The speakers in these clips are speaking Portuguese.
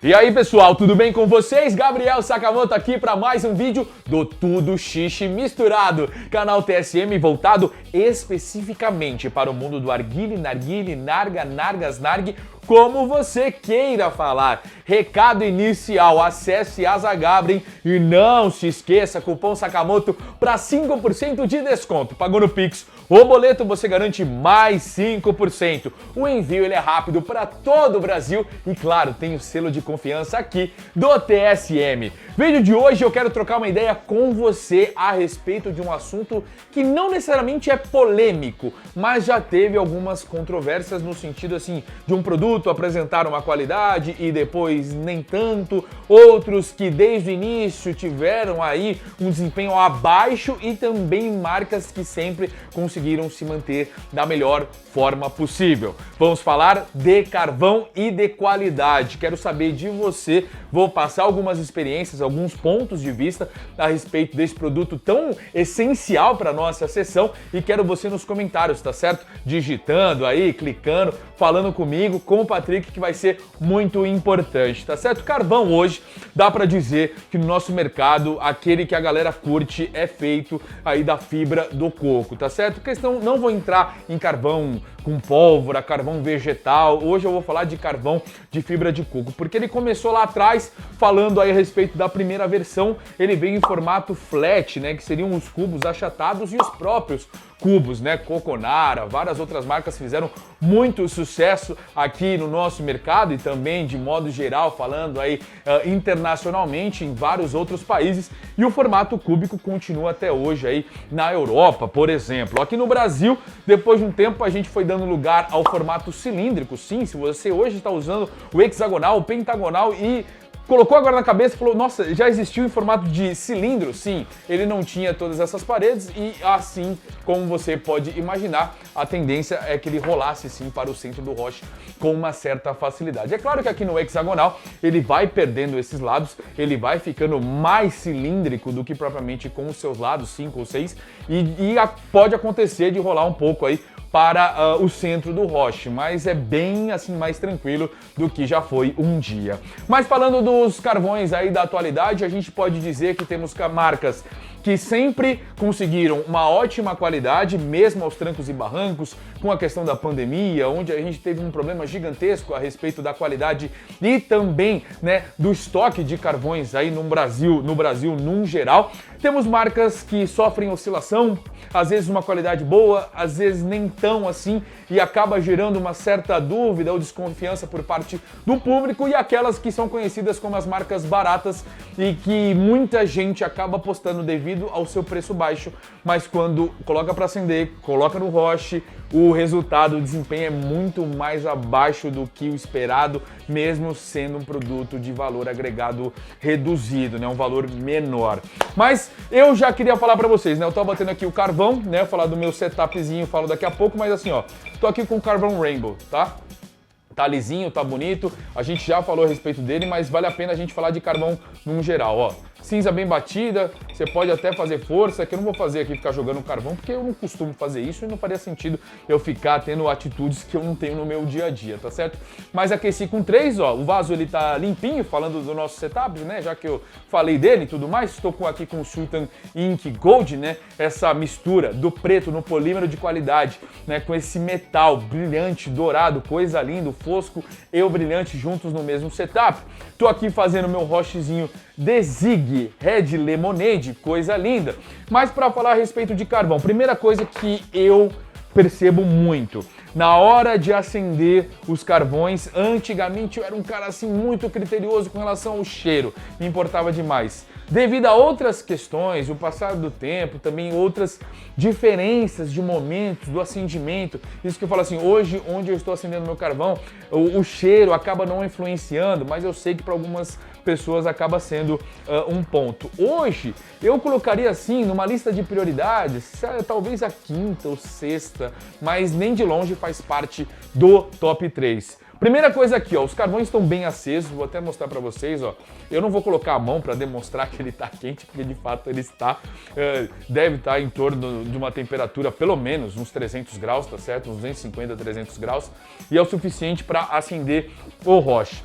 E aí pessoal, tudo bem com vocês? Gabriel Sakamoto aqui para mais um vídeo do Tudo Xixi Misturado, canal TSM voltado especificamente para o mundo do arguile, narguile, narga, nargas, nargue, como você queira falar. Recado inicial, acesse Asagabrem e não se esqueça, cupom Sakamoto para 5% de desconto. Pagou no Pix ou boleto, você garante mais 5%. O envio ele é rápido para todo o Brasil e claro, tem o selo de confiança aqui do TSM. Vídeo de hoje eu quero trocar uma ideia com você a respeito de um assunto que não necessariamente é polêmico, mas já teve algumas controvérsias no sentido assim de um produto apresentar uma qualidade e depois nem tanto, outros que desde o início tiveram aí um desempenho abaixo e também marcas que sempre conseguiram se manter da melhor forma possível. Vamos falar de carvão e de qualidade. Quero saber de você, vou passar algumas experiências, alguns pontos de vista a respeito desse produto tão essencial para nossa sessão e quero você nos comentários, tá certo? Digitando aí, clicando, falando comigo, com o Patrick, que vai ser muito importante, tá certo? Carvão hoje, dá para dizer que no nosso mercado, aquele que a galera curte é feito aí da fibra do coco, tá certo? Questão, não vou entrar em carvão com pólvora, carvão vegetal, hoje eu vou falar de carvão de fibra de coco, porque ele começou lá atrás falando aí a respeito da primeira versão, ele veio em formato flat, né, que seriam os cubos achatados e os próprios cubos, né, Coconara, várias outras marcas fizeram muito sucesso aqui no nosso mercado e também de modo geral falando aí internacionalmente em vários outros países e o formato cúbico continua até hoje aí na Europa, por exemplo. Aqui no Brasil, depois de um tempo a gente foi dando lugar ao formato cilíndrico, sim, se você hoje está usando o hexagonal, o pentagonal e colocou agora na cabeça e falou, nossa, já existiu em formato de cilindro? Sim, ele não tinha todas essas paredes e assim como você pode imaginar, a tendência é que ele rolasse sim para o centro do roche com uma certa facilidade. É claro que aqui no hexagonal ele vai perdendo esses lados, ele vai ficando mais cilíndrico do que propriamente com os seus lados, 5 ou 6, e pode acontecer de rolar um pouco aí para o centro do roche, mas é bem assim mais tranquilo do que já foi um dia. Mas falando dos carvões aí da atualidade, a gente pode dizer que temos marcas que sempre conseguiram uma ótima qualidade, mesmo aos trancos e barrancos, com a questão da pandemia, onde a gente teve um problema gigantesco a respeito da qualidade e também, né, do estoque de carvões aí no Brasil num geral. Temos marcas que sofrem oscilação, às vezes uma qualidade boa, às vezes nem tão assim, e acaba gerando uma certa dúvida ou desconfiança por parte do público, e aquelas que são conhecidas como as marcas baratas e que muita gente acaba apostando devido ao seu preço baixo, mas quando coloca para acender, coloca no roche, o resultado, o desempenho é muito mais abaixo do que o esperado, mesmo sendo um produto de valor agregado reduzido, né, um valor menor. Mas eu já queria falar para vocês, né, eu tô batendo aqui o carvão, né, falar do meu setupzinho, falo daqui a pouco, mas assim, ó, tô aqui com o carvão Rainbow, tá? Tá lisinho, tá bonito, a gente já falou a respeito dele, mas vale a pena a gente falar de carvão num geral, ó. Cinza bem batida, você pode até fazer força, que eu não vou fazer aqui ficar jogando carvão, porque eu não costumo fazer isso e não faria sentido eu ficar tendo atitudes que eu não tenho no meu dia a dia, tá certo? Mas aqueci com 3, ó, o vaso ele tá limpinho, falando do nosso setup, né, já que eu falei dele e tudo mais, estou aqui com o Sultan Ink Gold, né, essa mistura do preto no polímero de qualidade, né, com esse metal brilhante, dourado, coisa linda, o fosco e o brilhante juntos no mesmo setup. Tô aqui fazendo meu rochezinho de Zig Red Lemonade, coisa linda. Mas para falar a respeito de carvão, primeira coisa que eu percebo muito, na hora de acender os carvões, antigamente eu era um cara assim muito criterioso com relação ao cheiro, me importava demais. Devido a outras questões, o passar do tempo, também outras diferenças de momentos do acendimento, isso que eu falo assim, hoje onde eu estou acendendo meu carvão, o cheiro acaba não influenciando, mas eu sei que para algumas pessoas acaba sendo um ponto. Hoje eu colocaria assim numa lista de prioridades, talvez a quinta ou sexta, mas nem de longe faz parte do top 3. Primeira coisa aqui, ó, os carvões estão bem acesos, vou até mostrar para vocês, ó. Eu não vou colocar a mão para demonstrar que ele está quente, porque de fato ele está, deve estar em torno de uma temperatura pelo menos uns 300 graus, tá certo? Uns 250, 300 graus, e é o suficiente para acender o roche.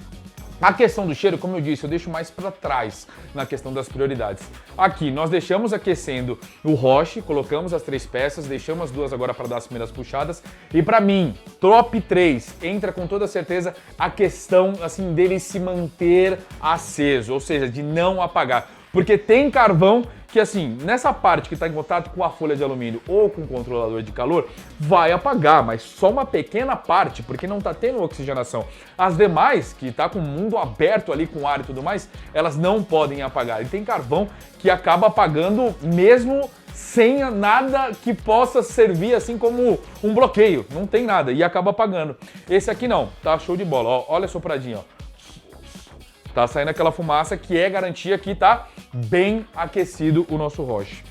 A questão do cheiro, como eu disse, eu deixo mais para trás na questão das prioridades. Aqui, nós deixamos aquecendo o Roche, colocamos as 3 peças, deixamos as 2 agora para dar as primeiras puxadas. E para mim, top 3, entra com toda certeza a questão assim dele se manter aceso, ou seja, de não apagar. Porque tem carvão que, assim, nessa parte que está em contato com a folha de alumínio ou com o controlador de calor, vai apagar, mas só uma pequena parte, porque não está tendo oxigenação. As demais, que está com o mundo aberto ali com ar e tudo mais, elas não podem apagar. E tem carvão que acaba apagando mesmo sem nada que possa servir assim como um bloqueio. Não tem nada e acaba apagando. Esse aqui não, tá show de bola. Ó, olha a sopradinha, ó. Tá saindo aquela fumaça que é garantia que tá bem aquecido o nosso Roche.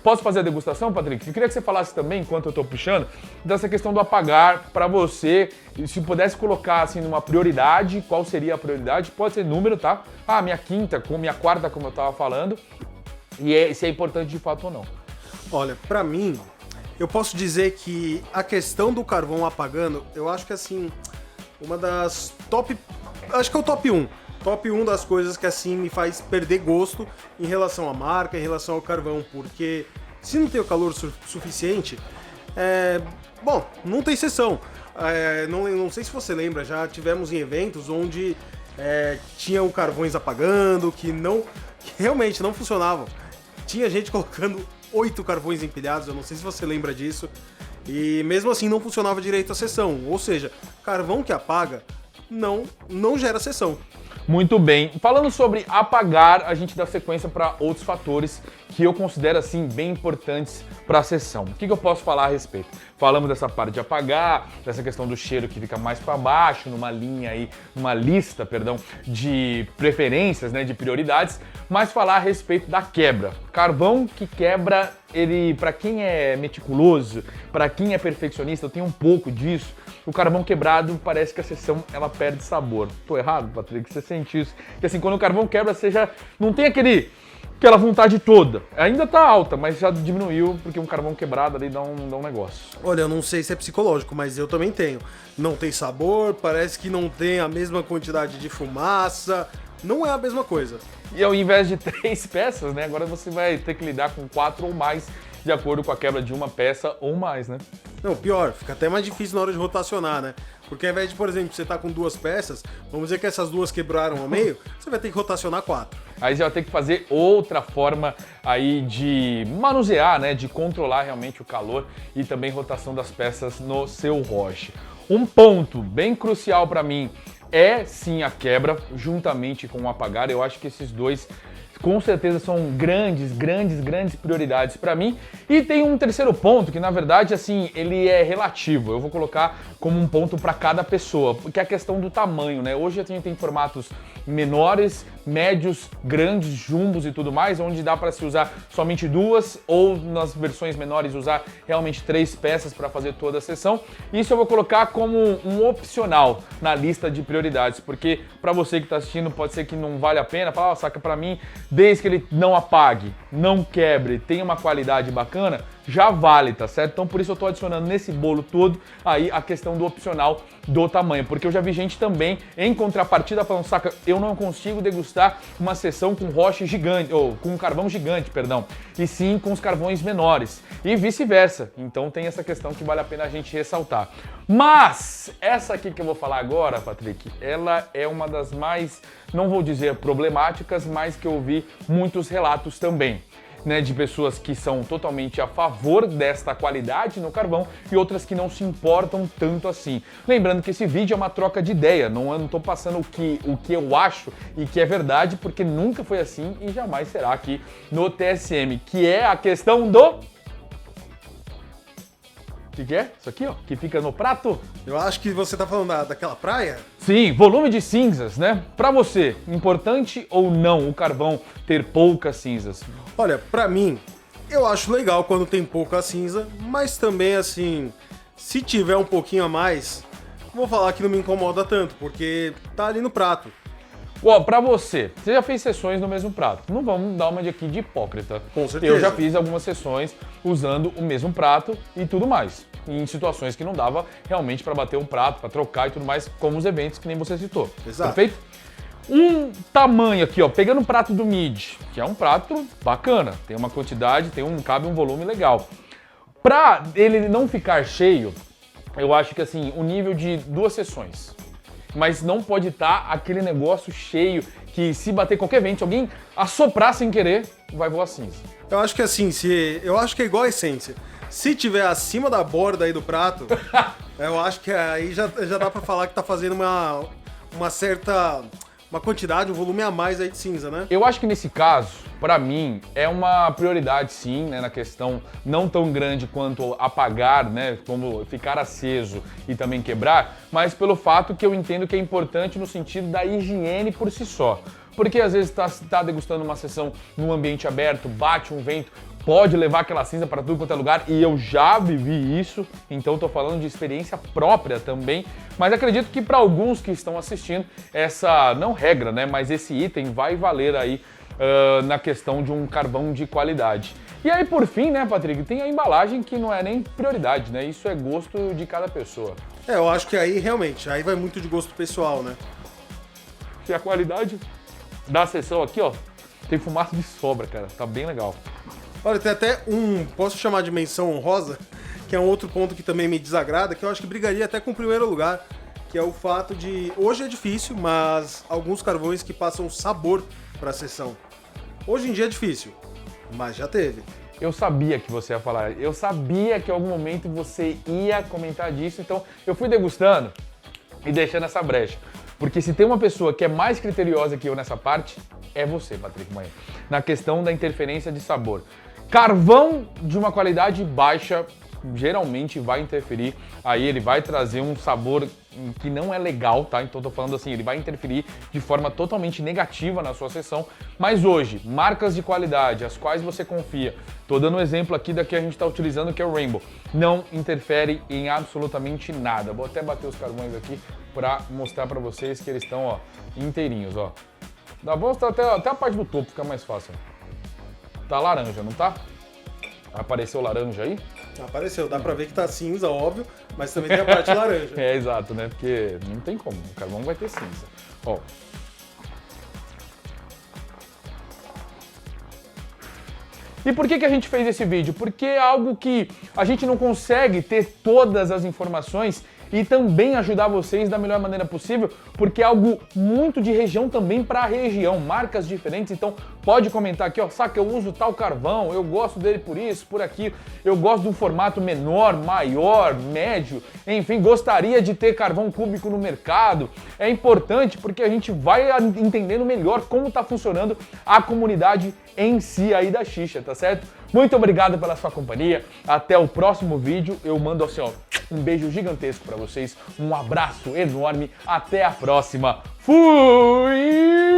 Posso fazer a degustação, Patrick? Eu queria que você falasse também, enquanto eu tô puxando, dessa questão do apagar para você. Se pudesse colocar assim numa prioridade, qual seria a prioridade? Pode ser número, tá? Ah, minha quinta, com minha quarta, como eu tava falando. E se é importante de fato ou não. Olha, pra mim, eu posso dizer que a questão do carvão apagando, eu acho que assim, uma das top... Acho que é o top 1. Top 1 das coisas que assim me faz perder gosto em relação à marca, em relação ao carvão, porque se não tem o calor suficiente, bom, não tem sessão. Não sei se você lembra, já tivemos em eventos onde tinham carvões apagando, que realmente não funcionavam. Tinha gente colocando 8 carvões empilhados, eu não sei se você lembra disso, e mesmo assim não funcionava direito a sessão, ou seja, carvão que apaga não gera sessão. Muito bem. Falando sobre apagar, a gente dá sequência para outros fatores que eu considero assim bem importantes para a sessão. O que eu posso falar a respeito? Falamos dessa parte de apagar, dessa questão do cheiro que fica mais para baixo, numa linha aí, numa lista, perdão, de preferências, né, de prioridades, mas falar a respeito da quebra. Carvão que quebra, ele, para quem é meticuloso, para quem é perfeccionista, eu tenho um pouco disso. O carvão quebrado parece que a sessão ela perde sabor. Tô errado, Patrick? Você sente isso? Que assim, quando o carvão quebra, você já não tem aquela vontade toda. Ainda tá alta, mas já diminuiu porque um carvão quebrado ali dá um negócio. Olha, eu não sei se é psicológico, mas eu também tenho. Não tem sabor, parece que não tem a mesma quantidade de fumaça. Não é a mesma coisa. E ao invés de 3 peças, né? Agora você vai ter que lidar com 4 ou mais, de acordo com a quebra de uma peça ou mais, né? Não, pior, fica até mais difícil na hora de rotacionar, né? Porque ao invés de, por exemplo, você tá com 2 peças, vamos dizer que essas 2 quebraram ao meio, você vai ter que rotacionar 4. Aí já vai ter que fazer outra forma aí de manusear, né? De controlar realmente o calor e também rotação das peças no seu Roche. Um ponto bem crucial para mim é sim a quebra, juntamente com o apagar. Eu acho que esses dois com certeza são grandes prioridades para mim. E tem um terceiro ponto que, na verdade, assim, ele é relativo. Eu vou colocar como um ponto para cada pessoa, que é a questão do tamanho, né? Hoje a gente tem formatos menores, médios, grandes, jumbos e tudo mais, onde dá para se usar somente 2 ou nas versões menores usar realmente 3 peças para fazer toda a sessão. Isso eu vou colocar como um opcional na lista de prioridades, porque para você que está assistindo pode ser que não vale a pena, falar, saca, para mim, desde que ele não apague, não quebre, tenha uma qualidade bacana, já vale, tá certo? Então por isso eu tô adicionando nesse bolo todo aí a questão do opcional do tamanho, porque eu já vi gente também em contrapartida falando, saca, eu não consigo degustar uma sessão com roche gigante, ou com carvão gigante, perdão, e sim com os carvões menores, e vice-versa. Então tem essa questão que vale a pena a gente ressaltar. Mas essa aqui que eu vou falar agora, Patrick, ela é uma das mais, não vou dizer problemáticas, mas que eu vi muitos relatos também, né, de pessoas que são totalmente a favor desta qualidade no carvão e outras que não se importam tanto assim. Lembrando que esse vídeo é uma troca de ideia, eu não tô passando o que eu acho e que é verdade, porque nunca foi assim e jamais será aqui no TSM, que é a questão do... O que é? Isso aqui, ó, que fica no prato? Eu acho que você tá falando daquela praia? Sim, volume de cinzas, né? Pra você, importante ou não o carvão ter poucas cinzas? Olha, pra mim, eu acho legal quando tem pouca cinza, mas também, assim, se tiver um pouquinho a mais, vou falar que não me incomoda tanto, porque tá ali no prato. Ó, pra você já fez sessões no mesmo prato. Não vamos dar uma de aqui de hipócrita. Com certeza. Eu já fiz algumas sessões usando o mesmo prato e tudo mais. Em situações que não dava realmente pra bater um prato, pra trocar e tudo mais, como os eventos que nem você citou. Exato. Perfeito? um tamanho aqui, ó, pegando o prato do mid, que é um prato bacana, tem uma quantidade, cabe um volume legal. Pra ele não ficar cheio, eu acho que assim, o nível de 2 sessões. Mas não pode estar aquele negócio cheio que se bater qualquer vento, se alguém assoprar sem querer, vai voar cinza. Eu acho que assim, eu acho que é igual a essência. Se tiver acima da borda aí do prato, eu acho que aí já dá pra falar que tá fazendo uma certa... uma quantidade, um volume a mais aí de cinza, né? Eu acho que nesse caso, pra mim, é uma prioridade sim, né, na questão não tão grande quanto apagar, né, como ficar aceso e também quebrar, mas pelo fato que eu entendo que é importante no sentido da higiene por si só. Porque às vezes tá degustando uma sessão num ambiente aberto, bate um vento, pode levar aquela cinza para tudo quanto é lugar, e eu já vivi isso, então tô falando de experiência própria também, mas acredito que para alguns que estão assistindo, essa, não regra, né, mas esse item vai valer aí na questão de um carvão de qualidade. E aí, por fim, né, Patrick, tem a embalagem que não é nem prioridade, né, isso é gosto de cada pessoa. Eu acho que aí, realmente, aí vai muito de gosto pessoal, né? E a qualidade da sessão aqui, ó, tem fumaça de sobra, cara, tá bem legal. Olha, tem até posso chamar de menção honrosa, que é um outro ponto que também me desagrada, que eu acho que brigaria até com o primeiro lugar, que é o fato de... Hoje é difícil, mas alguns carvões que passam sabor para a sessão. Hoje em dia é difícil, mas já teve. Eu sabia que você ia falar, eu sabia que em algum momento você ia comentar disso, então eu fui degustando e deixando essa brecha. Porque se tem uma pessoa que é mais criteriosa que eu nessa parte, é você, Patrick Manhã, na questão da interferência de sabor. Carvão de uma qualidade baixa geralmente vai interferir, aí ele vai trazer um sabor que não é legal, tá? Então tô falando assim, ele vai interferir de forma totalmente negativa na sua sessão, mas hoje, marcas de qualidade, as quais você confia, tô dando um exemplo aqui da que a gente tá utilizando, que é o Rainbow, não interfere em absolutamente nada. Vou até bater os carvões aqui pra mostrar pra vocês que eles estão, ó, inteirinhos, ó. Dá bom até a parte do topo, fica mais fácil. Tá laranja, não tá? Apareceu laranja aí? Apareceu, dá pra ver que tá cinza, óbvio, mas também tem a parte laranja. É, exato, né? Porque não tem como, o carvão vai ter cinza. Ó. E por que a gente fez esse vídeo? Porque é algo que a gente não consegue ter todas as informações e também ajudar vocês da melhor maneira possível, porque é algo muito de região também para a região, marcas diferentes, então pode comentar aqui, ó, saca, eu uso tal carvão, eu gosto dele por isso, por aquilo, eu gosto de um formato menor, maior, médio, enfim, gostaria de ter carvão cúbico no mercado. É importante porque a gente vai entendendo melhor como está funcionando a comunidade em si aí da xixa, tá certo? Muito obrigado pela sua companhia, até o próximo vídeo, eu mando assim, ó, um beijo gigantesco para vocês, um abraço enorme, até a próxima, fui!